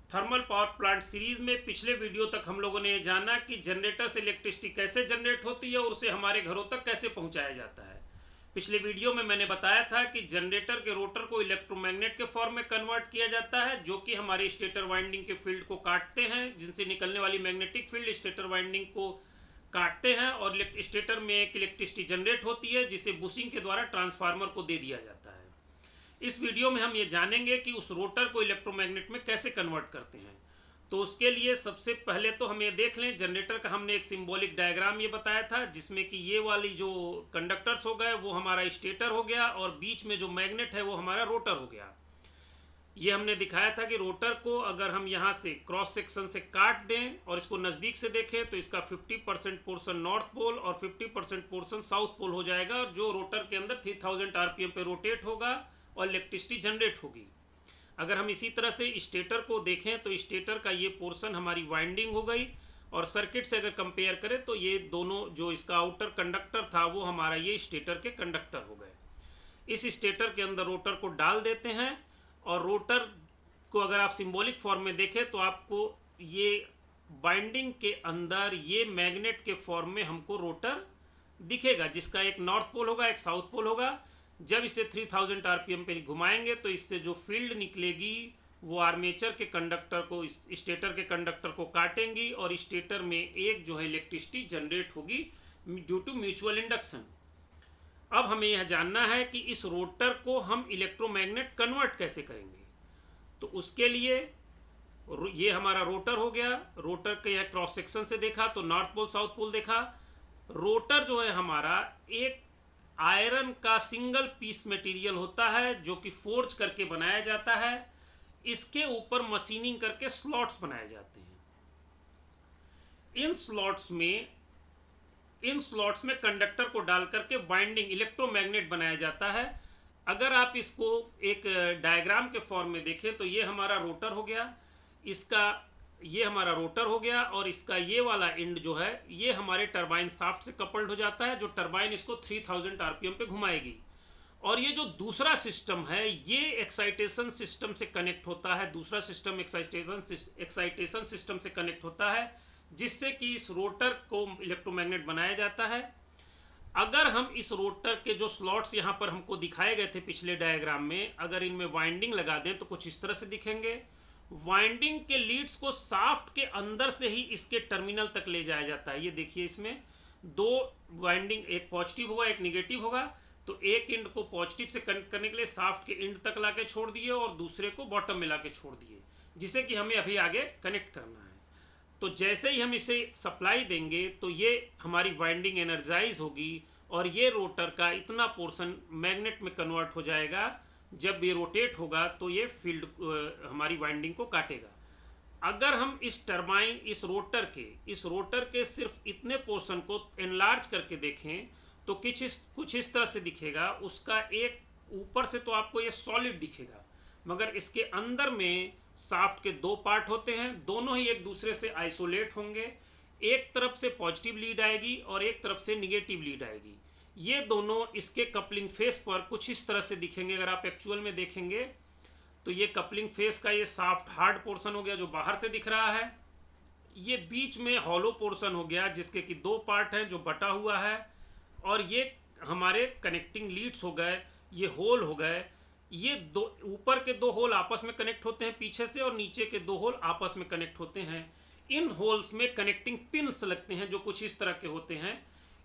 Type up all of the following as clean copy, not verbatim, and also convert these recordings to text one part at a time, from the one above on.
Thermal power plant series में पिछले video तक हम लोगों ने जाना कि जनरेटर से इलेक्ट्रिसिटी कैसे जनरेट होती है और उसे हमारे घरों तक कैसे पहुंचाया जाता है। पिछले वीडियो में मैंने बताया था कि जनरेटर के रोटर को इलेक्ट्रोमैग्नेट के फॉर्म में कन्वर्ट किया जाता है, जो कि हमारे स्टेटर वाइंडिंग के फील्ड को काटते हैं, जिनसे निकलने वाली मैग्नेटिक फील्ड स्टेटर वाइंडिंग को काटते हैं और स्टेटर में एक इलेक्ट्रिसिटी जनरेट होती है, जिसे बुशिंग के द्वारा ट्रांसफार्मर को दे दिया जाता है। इस वीडियो में हम ये जानेंगे कि उस रोटर को इलेक्ट्रोमैग्नेट में कैसे कन्वर्ट करते हैं। तो उसके लिए सबसे पहले तो हम ये देख लें, जनरेटर का हमने एक सिंबॉलिक डायग्राम ये बताया था, जिसमें कि ये वाली जो कंडक्टर्स हो गए वो हमारा स्टेटर हो गया और बीच में जो मैग्नेट है वो हमारा रोटर हो गया। ये हमने दिखाया था कि रोटर को अगर हम यहाँ से क्रॉस सेक्शन से काट दें और इसको नज़दीक से देखें तो इसका 50% पोर्शन नॉर्थ पोल और 50% पोर्शन साउथ पोल हो जाएगा, और जो रोटर के अंदर 3000 आरपीएम पे रोटेट होगा और इलेक्ट्रिसिटी जनरेट होगी। अगर हम इसी तरह से स्टेटर को देखें तो स्टेटर का ये पोर्शन हमारी वाइंडिंग हो गई, और सर्किट से अगर कंपेयर करें तो ये दोनों जो इसका आउटर कंडक्टर था वो हमारा ये स्टेटर के कंडक्टर हो गए। इस स्टेटर के अंदर रोटर को डाल देते हैं, और रोटर को अगर आप सिंबॉलिक फॉर्म में देखें तो आपको ये बाइंडिंग के अंदर ये मैग्नेट के फॉर्म में हमको रोटर दिखेगा, जिसका एक नॉर्थ पोल होगा एक साउथ पोल होगा। जब इसे 3000 आरपीएम पे घुमाएंगे तो इससे जो फील्ड निकलेगी वो आर्मेचर के कंडक्टर को स्टेटर के कंडक्टर को काटेंगी, और स्टेटर में एक जो है इलेक्ट्रिसिटी जनरेट होगी ड्यू टू म्यूचुअल इंडक्शन। अब हमें यह जानना है कि इस रोटर को हम इलेक्ट्रोमैग्नेट कन्वर्ट कैसे करेंगे। तो उसके लिए ये हमारा रोटर हो गया। रोटर के यह क्रॉस सेक्शन से देखा तो नॉर्थ पोल साउथ पोल देखा। रोटर जो है हमारा एक आयरन का सिंगल पीस मटेरियल होता है, जो कि फोर्ज करके बनाया जाता है। इसके ऊपर मशीनिंग करके स्लॉट्स बनाए जाते हैं। इन स्लॉट्स में कंडक्टर को डाल करके बाइंडिंग इलेक्ट्रोमैग्नेट बनाया जाता है। अगर आप इसको एक डायग्राम के फॉर्म में देखें तो ये हमारा रोटर हो गया, इसका ये हमारा रोटर हो गया, और इसका ये वाला एंड जो है ये हमारे टरबाइन शाफ्ट से कपल्ड हो जाता है, जो टरबाइन इसको 3000 आरपीएम पे घुमाएगी। और ये जो दूसरा सिस्टम है ये एक्साइटेशन सिस्टम से कनेक्ट होता है। दूसरा सिस्टम एक्साइटेशन सिस्टम से कनेक्ट होता है, जिससे कि इस रोटर को इलेक्ट्रोमैग्नेट बनाया जाता है। अगर हम इस रोटर के जो स्लॉट्स यहाँ पर हमको दिखाए गए थे पिछले डायग्राम में, अगर इनमें वाइंडिंग लगा दें तो कुछ इस तरह से दिखेंगे। वाइंडिंग के लीड्स को शाफ्ट के अंदर से ही इसके टर्मिनल तक ले जाया जाता है। ये देखिए, इसमें दो वाइंडिंग, एक पॉजिटिव होगा एक निगेटिव होगा। तो एक एंड को पॉजिटिव से कनेक्ट करने के लिए शाफ्ट के एंड तक लाके छोड़ दिए और दूसरे को बॉटम में लाके छोड़ दिए, जिसे कि हमें अभी आगे कनेक्ट करना है। तो जैसे ही हम इसे सप्लाई देंगे तो ये हमारी वाइंडिंग एनर्जाइज होगी, और ये रोटर का इतना पोर्शन मैग्नेट में कन्वर्ट हो जाएगा। जब ये रोटेट होगा तो ये फील्ड हमारी वाइंडिंग को काटेगा। अगर हम इस रोटर के सिर्फ इतने पोर्शन को एनलार्ज करके देखें तो कुछ इस तरह से दिखेगा। उसका एक ऊपर से तो आपको ये सॉलिड दिखेगा, मगर इसके अंदर में शाफ्ट के दो पार्ट होते हैं, दोनों ही एक दूसरे से आइसोलेट होंगे। एक तरफ से पॉजिटिव लीड आएगी और एक तरफ से निगेटिव लीड आएगी। ये दोनों इसके कपलिंग फेस पर कुछ इस तरह से दिखेंगे। अगर आप एक्चुअल में देखेंगे तो ये कपलिंग फेस का ये सॉफ्ट हार्ड पोर्शन हो गया जो बाहर से दिख रहा है। ये बीच में हॉलो पोर्शन हो गया जिसके कि दो पार्ट हैं जो बटा हुआ है, और ये हमारे कनेक्टिंग लीड्स हो गए, ये होल हो गए। ये दो ऊपर के दो होल आपस में कनेक्ट होते हैं पीछे से, और नीचे के दो होल आपस में कनेक्ट होते हैं। इन होल्स में कनेक्टिंग पिन्स लगते हैं जो कुछ इस तरह के होते हैं।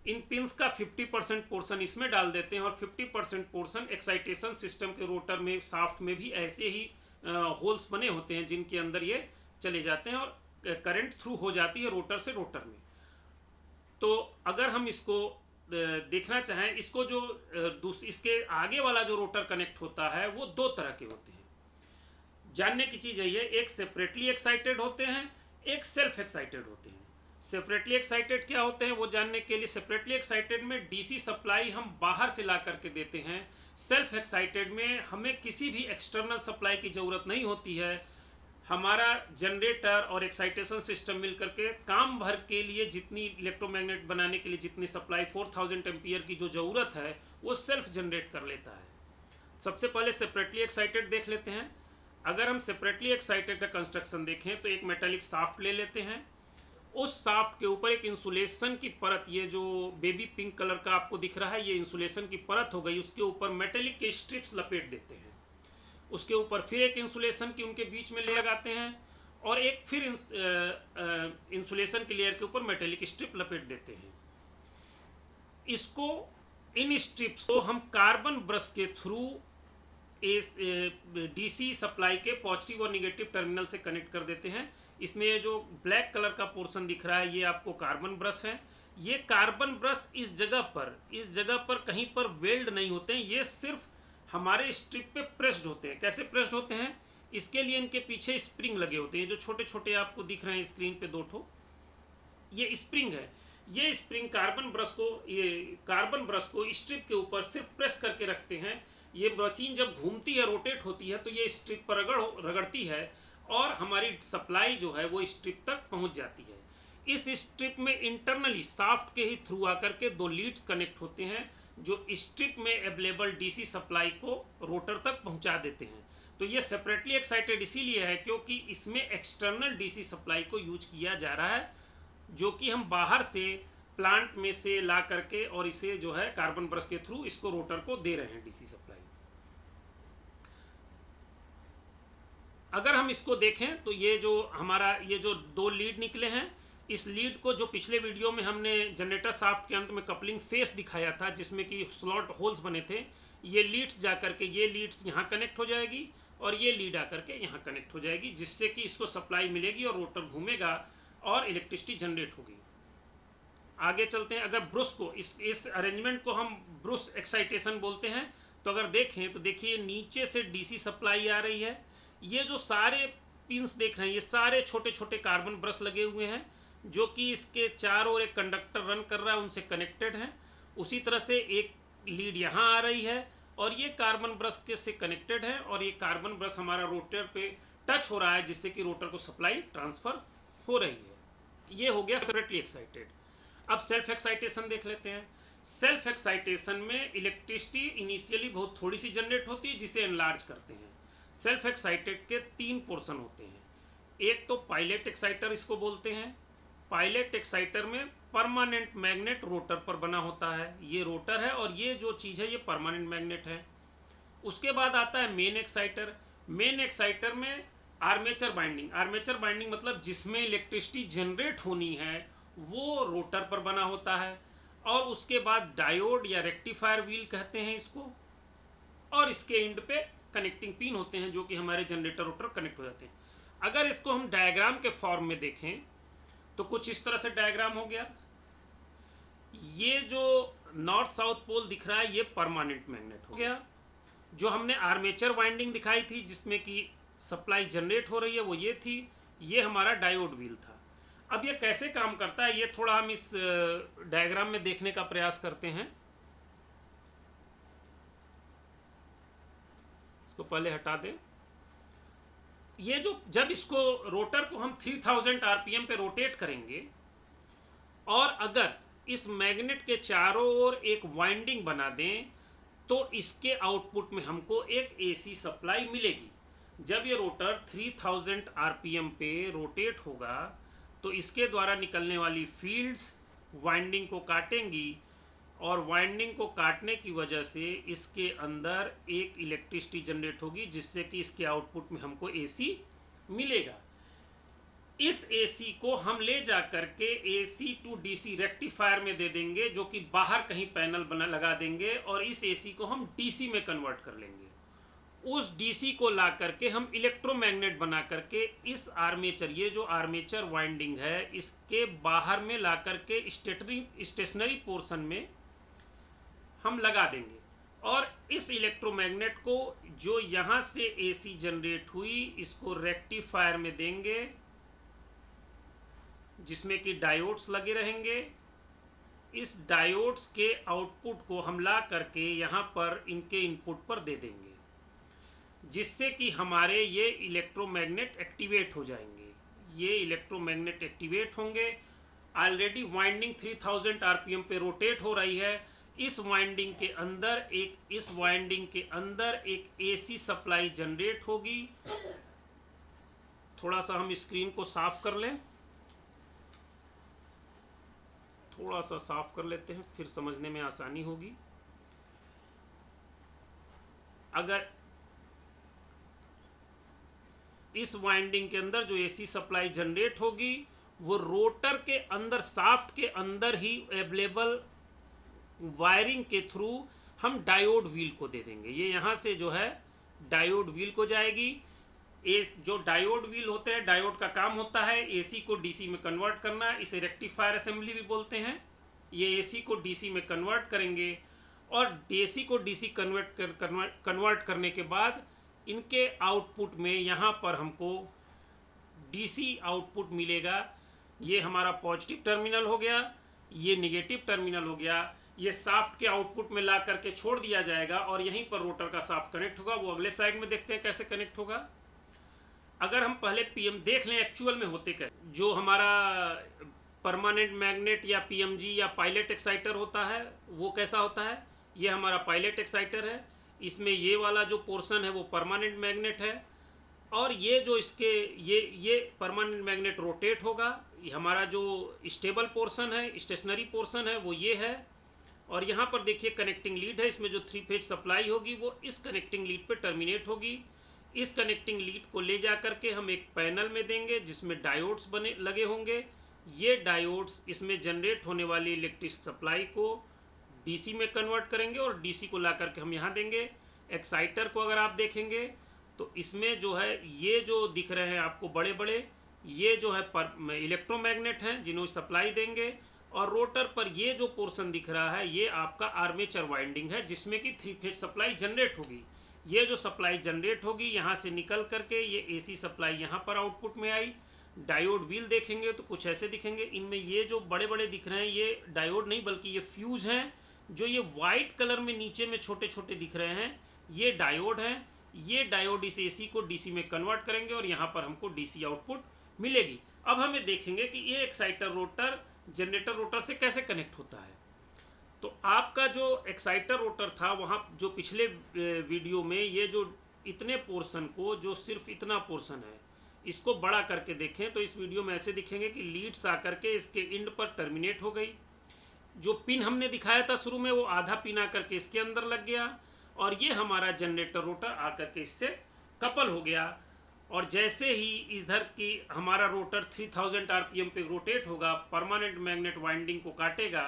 इन पिन्स का 50% पोर्शन इसमें डाल देते हैं और 50% पोर्शन एक्साइटेशन सिस्टम के रोटर में शाफ्ट में भी ऐसे ही होल्स बने होते हैं, जिनके अंदर ये चले जाते हैं और करंट थ्रू हो जाती है रोटर से रोटर में। तो अगर हम इसको देखना चाहें, इसको जो इसके आगे वाला जो रोटर कनेक्ट होता है वो दो तरह के होते हैं। जानने की चीज़ यही है, एक सेपरेटली एक्साइटेड होते हैं, एक सेल्फ एक्साइटेड होते हैं। सेपरेटली एक्साइटेड क्या होते हैं वो जानने के लिए, सेपरेटली एक्साइटेड में डीसी सप्लाई हम बाहर से ला करके देते हैं। सेल्फ एक्साइटेड में हमें किसी भी एक्सटर्नल सप्लाई की ज़रूरत नहीं होती है। हमारा जनरेटर और एक्साइटेशन सिस्टम मिलकर के काम भर के लिए जितनी इलेक्ट्रोमैग्नेट बनाने के लिए जितनी सप्लाई 4000 एम्पियर की जो ज़रूरत है वो सेल्फ जनरेट कर लेता है। सबसे पहले सेपरेटली एक्साइटेड देख लेते हैं। अगर हम सेपरेटली एक्साइटेड का कंस्ट्रक्शन देखें तो एक मेटालिक शाफ्ट ले लेते हैं, उस शाफ्ट के ऊपर एक इंसुलेशन की परत, ये जो बेबी पिंक कलर का आपको दिख रहा है ये इंसुलेशन की परत हो गई, उसके ऊपर मेटालिक के स्ट्रिप्स लपेट देते हैं। उसके ऊपर फिर एक इंसुलेशन की उनके बीच में ले लगाते हैं और एक फिर इंसुलेशन की लेयर के ऊपर मेटालिक स्ट्रिप लपेट देते हैं। इसको, इन स्ट्रिप्स को हम कार्बन ब्रश के थ्रू डीसी सप्लाई के पॉजिटिव और निगेटिव टर्मिनल से कनेक्ट कर देते हैं। इसमें जो ब्लैक कलर का पोर्शन दिख रहा है ये आपको कार्बन ब्रश है। ये कार्बन ब्रश इस जगह पर कहीं पर वेल्ड नहीं होते हैं, ये सिर्फ हमारे स्ट्रिप पे प्रेस्ड होते हैं। कैसे प्रेस्ड होते हैं? इसके लिए इनके पीछे स्प्रिंग लगे होते हैं, जो छोटे छोटे आपको दिख रहे हैं स्क्रीन पे 2 ठो, ये स्प्रिंग है। ये स्प्रिंग कार्बन ब्रश को स्ट्रिप के ऊपर सिर्फ प्रेस करके रखते हैं। ये मशीन जब घूमती है, रोटेट होती है, तो ये स्ट्रिप पर रगड़ती है और हमारी सप्लाई जो है वो स्ट्रिप तक पहुंच जाती है। इस स्ट्रिप में इंटरनली शाफ्ट के ही थ्रू आकर के 2 लीड्स कनेक्ट होते हैं जो स्ट्रिप में अवेलेबल डीसी सप्लाई को रोटर तक पहुंचा देते हैं। तो ये सेपरेटली एक्साइटेड इसीलिए है क्योंकि इसमें एक्सटर्नल डीसी सप्लाई को यूज किया जा रहा है, जो कि हम बाहर से प्लांट में से ला करके और इसे जो है कार्बन ब्रश के थ्रू इसको रोटर को दे रहे हैं डीसी सप्लाई। अगर हम इसको देखें तो ये जो हमारा ये जो 2 लीड निकले हैं, इस लीड को जो पिछले वीडियो में हमने जनरेटर शाफ्ट के अंत में कपलिंग फेस दिखाया था जिसमें कि स्लॉट होल्स बने थे, ये लीड्स जाकर के ये लीड्स यहाँ कनेक्ट हो जाएगी और ये लीड आकर के यहाँ कनेक्ट हो जाएगी, जिससे कि इसको सप्लाई मिलेगी और रोटर घूमेगा और इलेक्ट्रिसिटी जनरेट होगी। आगे चलते हैं। अगर ब्रुश को इस अरेंजमेंट को हम ब्रुश एक्साइटेशन बोलते हैं, तो अगर देखें तो देखिए नीचे से डीसी सप्लाई आ रही है। ये जो सारे पिंस देख रहे हैं ये सारे छोटे छोटे कार्बन ब्रश लगे हुए हैं जो कि इसके चारों ओर एक कंडक्टर रन कर रहा है, उनसे कनेक्टेड है। उसी तरह से एक लीड यहाँ आ रही है और ये कार्बन ब्रश के से कनेक्टेड है और ये कार्बन ब्रश हमारा रोटर पे टच हो रहा है जिससे कि रोटर को सप्लाई ट्रांसफर हो रही है। ये हो गया सेपरेटली एक्साइटेड। अब सेल्फ एक्साइटेशन देख लेते हैं। सेल्फ एक्साइटेशन में इलेक्ट्रिसिटी इनिशियली बहुत थोड़ी सी जनरेट होती है जिसे एनलार्ज करते हैं। सेल्फ एक्साइटेड के 3 पोर्शन होते हैं। एक तो पायलट एक्साइटर इसको बोलते हैं। पायलट एक्साइटर में परमानेंट मैग्नेट रोटर पर बना होता है, ये रोटर है और ये जो चीज़ है ये परमानेंट मैग्नेट है। उसके बाद आता है मेन एक्साइटर। मेन एक्साइटर में आर्मेचर बाइंडिंग, आर्मेचर बाइंडिंग मतलब जिसमें इलेक्ट्रिसिटी जनरेट होनी है वो रोटर पर बना होता है। और उसके बाद डायोड या रेक्टिफायर व्हील कहते हैं इसको, और इसके एंड पे कनेक्टिंग पिन होते हैं जो कि हमारे जनरेटर रोटर कनेक्ट हो जाते हैं। अगर इसको हम डायग्राम के फॉर्म में देखें तो कुछ इस तरह से डायग्राम हो गया। ये जो नॉर्थ साउथ पोल दिख रहा है ये परमानेंट मैग्नेट हो गया। जो हमने आर्मेचर वाइंडिंग दिखाई थी जिसमें कि सप्लाई जनरेट हो रही है वो ये थी, ये हमारा डायोड व्हील था। अब ये कैसे काम करता है ये थोड़ा हम इस डायग्राम में देखने का प्रयास करते हैं। इसको पहले हटा दें। ये जो जब इसको रोटर को हम 3000 आरपीएम पे रोटेट करेंगे और अगर इस मैग्नेट के चारों ओर एक वाइंडिंग बना दें तो इसके आउटपुट में हमको एक एसी सप्लाई मिलेगी। जब ये रोटर 3000 आरपीएम पे रोटेट होगा तो इसके द्वारा निकलने वाली फील्ड्स वाइंडिंग को काटेंगी और वाइंडिंग को काटने की वजह से इसके अंदर एक इलेक्ट्रिसिटी जनरेट होगी जिससे कि इसके आउटपुट में हमको एसी मिलेगा। इस एसी को हम ले जा करके एसी टू डीसी रेक्टिफायर में दे देंगे जो कि बाहर कहीं पैनल बना लगा देंगे और इस एसी को हम डीसी में कन्वर्ट कर लेंगे। उस डीसी को ला करके हम इलेक्ट्रोमैग्नेट बना करके इस आर्मेचर, ये जो आर्मेचर वाइंडिंग है इसके बाहर में ला करके स्टेशनरी पोर्शन में हम लगा देंगे और इस इलेक्ट्रोमैग्नेट को जो यहाँ से एसी जनरेट हुई इसको रेक्टिफायर में देंगे जिसमें कि डायोड्स लगे रहेंगे। इस डायोड्स के आउटपुट को हम ला करके यहाँ पर इनके इनपुट पर दे देंगे जिससे कि हमारे ये इलेक्ट्रोमैग्नेट एक्टिवेट हो जाएंगे। ये इलेक्ट्रोमैग्नेट एक्टिवेट होंगे। ऑलरेडी वाइंडिंग 3000 आरपीएम पे रोटेट हो रही है। इस वाइंडिंग के अंदर एक एसी सप्लाई जनरेट होगी। थोड़ा सा हम स्क्रीन को साफ कर लें, थोड़ा सा साफ कर लेते हैं, फिर समझने में आसानी होगी। अगर इस वाइंडिंग के अंदर जो एसी सप्लाई जनरेट होगी वो रोटर के अंदर, शाफ्ट के अंदर ही अवेलेबल वायरिंग के थ्रू हम डायोड व्हील को दे देंगे। ये यहाँ से जो है डायोड व्हील को जाएगी। जो डायोड व्हील होते हैं, डायोड का काम होता है एसी को डीसी में कन्वर्ट करना, इसे रेक्टिफायर असेंबली भी बोलते हैं। ये एसी को डीसी में कन्वर्ट करेंगे और एसी को डीसी कन्वर्ट करने के बाद इनके आउटपुट में यहाँ पर हमको डीसी आउटपुट मिलेगा। ये हमारा पॉजिटिव टर्मिनल हो गया, ये नेगेटिव टर्मिनल हो गया। ये शाफ्ट के आउटपुट में ला करके छोड़ दिया जाएगा और यहीं पर रोटर का शाफ्ट कनेक्ट होगा। वो अगले स्लाइड में देखते हैं कैसे कनेक्ट होगा। अगर हम पहले पीएम देख लें एक्चुअल में होते क्या, जो हमारा परमानेंट मैग्नेट या पीएमजी या पायलट एक्साइटर होता है वो कैसा होता है। ये हमारा पायलट एक्साइटर है, इसमें ये वाला जो पोर्शन है वो परमानेंट मैग्नेट है और ये जो इसके ये परमानेंट मैग्नेट रोटेट होगा। ये हमारा जो स्टेबल पोर्शन है, स्टेशनरी पोर्शन है वो ये है। और यहाँ पर देखिए कनेक्टिंग लीड है, इसमें जो 3 फेज सप्लाई होगी वो इस कनेक्टिंग लीड पे टर्मिनेट होगी। इस कनेक्टिंग लीड को ले जा करके हम एक पैनल में देंगे जिसमें डायोड्स बने लगे होंगे। ये डायोड्स इसमें जनरेट होने वाली इलेक्ट्रिक सप्लाई को डीसी में कन्वर्ट करेंगे और डीसी को ला करके हम यहाँ देंगे। एक्साइटर को अगर आप देखेंगे तो इसमें जो है ये जो दिख रहे हैं आपको बड़े बड़े, ये जो है इलेक्ट्रोमैग्नेट हैं जिन्हों सप्लाई देंगे। और रोटर पर ये जो पोर्शन दिख रहा है ये आपका आर्मेचर वाइंडिंग है जिसमें कि 3 फेज सप्लाई जनरेट होगी। ये जो सप्लाई जनरेट होगी यहाँ से निकल करके ये एसी सप्लाई यहाँ पर आउटपुट में आई। डायोड व्हील देखेंगे तो कुछ ऐसे दिखेंगे। इनमें ये जो बड़े बड़े दिख रहे हैं ये डायोड नहीं बल्कि ये फ्यूज हैं। जो ये वाइट कलर में नीचे में छोटे छोटे दिख रहे हैं ये डायोड हैं। ये डायोड इस एसी को डीसी में कन्वर्ट करेंगे और यहाँ पर हमको डीसी आउटपुट मिलेगी। अब हमें देखेंगे कि ये एक्साइटर रोटर जनरेटर रोटर से कैसे कनेक्ट होता है। तो आपका जो एक्साइटर रोटर था वहाँ जो पिछले वीडियो में ये जो इतने पोर्शन को, जो सिर्फ इतना पोर्शन है, इसको बड़ा करके देखें तो इस वीडियो में ऐसे दिखेंगे कि लीड्स आकर के इसके इंड पर टर्मिनेट हो गई। जो पिन हमने दिखाया था शुरू में वो आधा पिन आकर के इसके अंदर लग गया और ये हमारा जनरेटर रोटर आकर के इससे कपल हो गया। और जैसे ही इधर की हमारा रोटर 3000 आरपीएम पे रोटेट होगा, परमानेंट मैग्नेट वाइंडिंग को काटेगा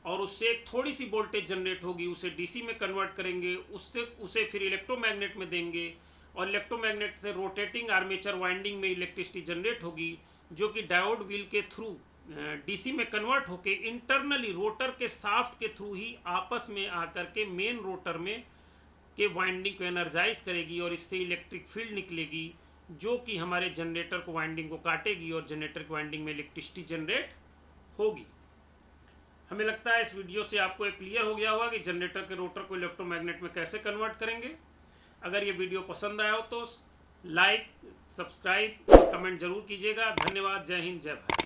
और उससे एक थोड़ी सी वोल्टेज जनरेट होगी, उसे डीसी में कन्वर्ट करेंगे, उसे फिर इलेक्ट्रोमैग्नेट में देंगे और इलेक्ट्रोमैग्नेट से रोटेटिंग आर्मेचर वाइंडिंग में इलेक्ट्रिसिटी जनरेट होगी जो कि डायोड व्हील के थ्रू डीसी में कन्वर्ट होके इंटरनली रोटर के शाफ्ट के थ्रू ही आपस में आकर के मेन रोटर में के वाइंडिंग को एनर्जाइज करेगी और इससे इलेक्ट्रिक फील्ड निकलेगी जो कि हमारे जनरेटर को वाइंडिंग को काटेगी और जनरेटर की वाइंडिंग में इलेक्ट्रिसिटी जनरेट होगी। हमें लगता है इस वीडियो से आपको एक क्लियर हो गया होगा कि जनरेटर के रोटर को इलेक्ट्रोमैग्नेट में कैसे कन्वर्ट करेंगे। अगर ये वीडियो पसंद आया हो तो लाइक, सब्सक्राइब और कमेंट जरूर कीजिएगा। धन्यवाद। जय हिंद, जय भारत।